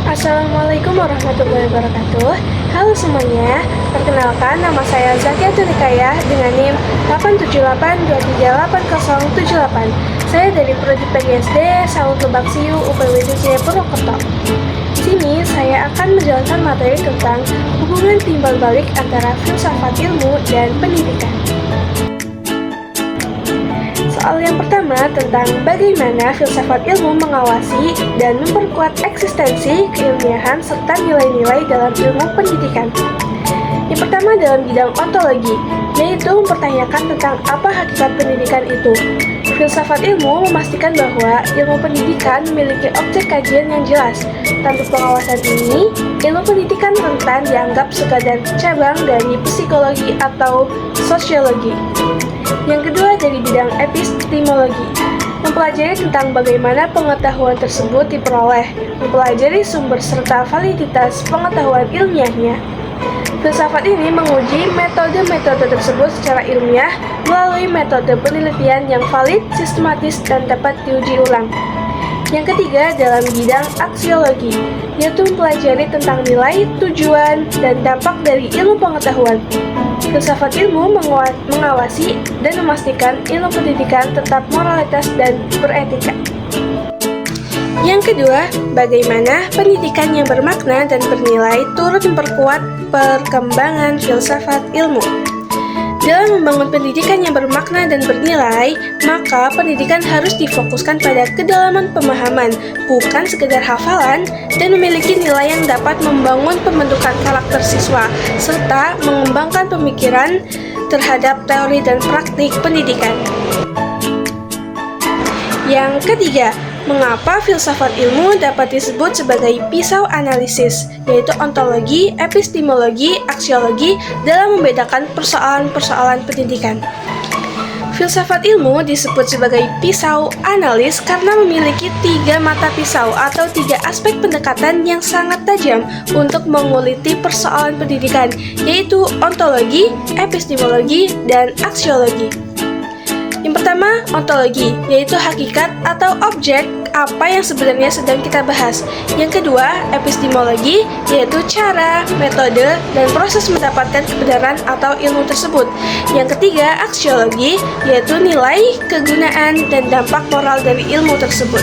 Assalamualaikum warahmatullahi wabarakatuh. Halo semuanya, perkenalkan nama saya Zakia Turikaya dengan NIM 878238078. Saya dari Prodi PGSD Saud Lebak Siu UPW Jaya Purwokerto. Di sini saya akan menjelaskan materi tentang hubungan timbal balik antara filsafat ilmu dan pendidikan. Soal yang pertama tentang bagaimana filsafat ilmu mengawasi dan memperkuat eksistensi keilmiahan serta nilai-nilai dalam ilmu pendidikan. Yang pertama dalam bidang ontologi, yaitu mempertanyakan tentang apa hakikat pendidikan itu. Filsafat ilmu memastikan bahwa ilmu pendidikan memiliki objek kajian yang jelas. Tanpa pengawasan ini, ilmu pendidikan rentan dianggap sekadar cabang dari psikologi atau sosiologi. Yang kedua dari bidang epistemologi, mempelajari tentang bagaimana pengetahuan tersebut diperoleh, mempelajari sumber serta validitas pengetahuan ilmiahnya. Filsafat ini menguji metode-metode tersebut secara ilmiah melalui metode penelitian yang valid, sistematis, dan dapat diuji ulang. Yang ketiga dalam bidang aksiologi, yaitu mempelajari tentang nilai, tujuan, dan dampak dari ilmu pengetahuan. Filsafat ilmu mengawasi dan memastikan ilmu pendidikan tetap moralitas dan beretika. Yang kedua, bagaimana pendidikan yang bermakna dan bernilai turut memperkuat perkembangan filsafat ilmu. Dalam membangun pendidikan yang bermakna dan bernilai, maka pendidikan harus difokuskan pada kedalaman pemahaman, bukan sekedar hafalan, dan memiliki nilai yang dapat membangun pembentukan karakter siswa, serta mengembangkan pemikiran terhadap teori dan praktik pendidikan. Yang ketiga, mengapa filsafat ilmu dapat disebut sebagai pisau analisis, yaitu ontologi, epistemologi, aksiologi dalam membedakan persoalan-persoalan pendidikan. Filsafat ilmu disebut sebagai pisau analis karena memiliki 3 mata pisau atau 3 aspek pendekatan yang sangat tajam untuk menguliti persoalan pendidikan, yaitu ontologi, epistemologi, dan aksiologi. Yang pertama, ontologi, yaitu hakikat atau objek apa yang sebenarnya sedang kita bahas. Yang kedua, epistemologi, yaitu cara, metode, dan proses mendapatkan kebenaran atau ilmu tersebut. Yang ketiga, aksiologi, yaitu nilai, kegunaan, dan dampak moral dari ilmu tersebut.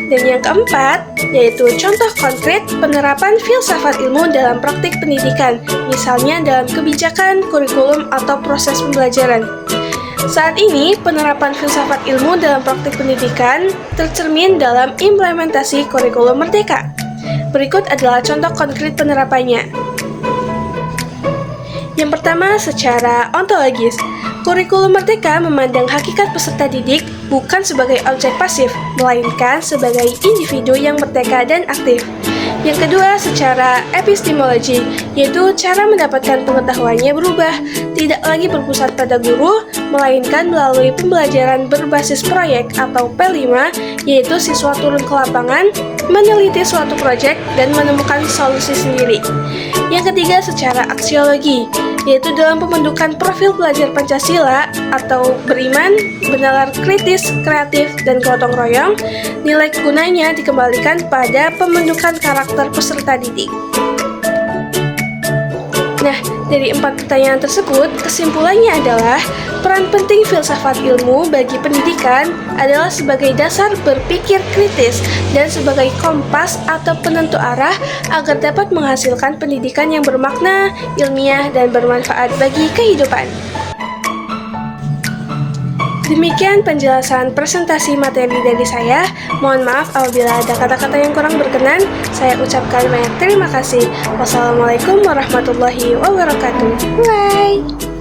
Dan yang keempat, yaitu contoh konkret penerapan filsafat ilmu dalam praktik pendidikan, misalnya dalam kebijakan, kurikulum, atau proses pembelajaran. Saat ini, penerapan filsafat ilmu dalam praktik pendidikan tercermin dalam implementasi kurikulum Merdeka. Berikut adalah contoh konkret penerapannya. Yang pertama, secara ontologis. Kurikulum Merdeka memandang hakikat peserta didik bukan sebagai objek pasif, melainkan sebagai individu yang merdeka dan aktif. Yang kedua, secara epistemologi, yaitu cara mendapatkan pengetahuannya berubah, tidak lagi berpusat pada guru, melainkan melalui pembelajaran berbasis proyek atau P5, yaitu siswa turun ke lapangan, meneliti suatu proyek, dan menemukan solusi sendiri. Yang ketiga, secara aksiologi, yaitu dalam pembentukan profil pelajar Pancasila atau beriman, bernalar kritis, kreatif, dan gotong royong, nilai gunanya dikembalikan pada pembentukan karakter peserta didik. Nah, dari 4 pertanyaan tersebut, kesimpulannya adalah peran penting filsafat ilmu bagi pendidikan adalah sebagai dasar berpikir kritis dan sebagai kompas atau penentu arah agar dapat menghasilkan pendidikan yang bermakna, ilmiah, dan bermanfaat bagi kehidupan. Demikian penjelasan presentasi materi dari saya. Mohon maaf apabila ada kata-kata yang kurang berkenan. Saya ucapkan banyak terima kasih. Wassalamualaikum warahmatullahi wabarakatuh. Bye.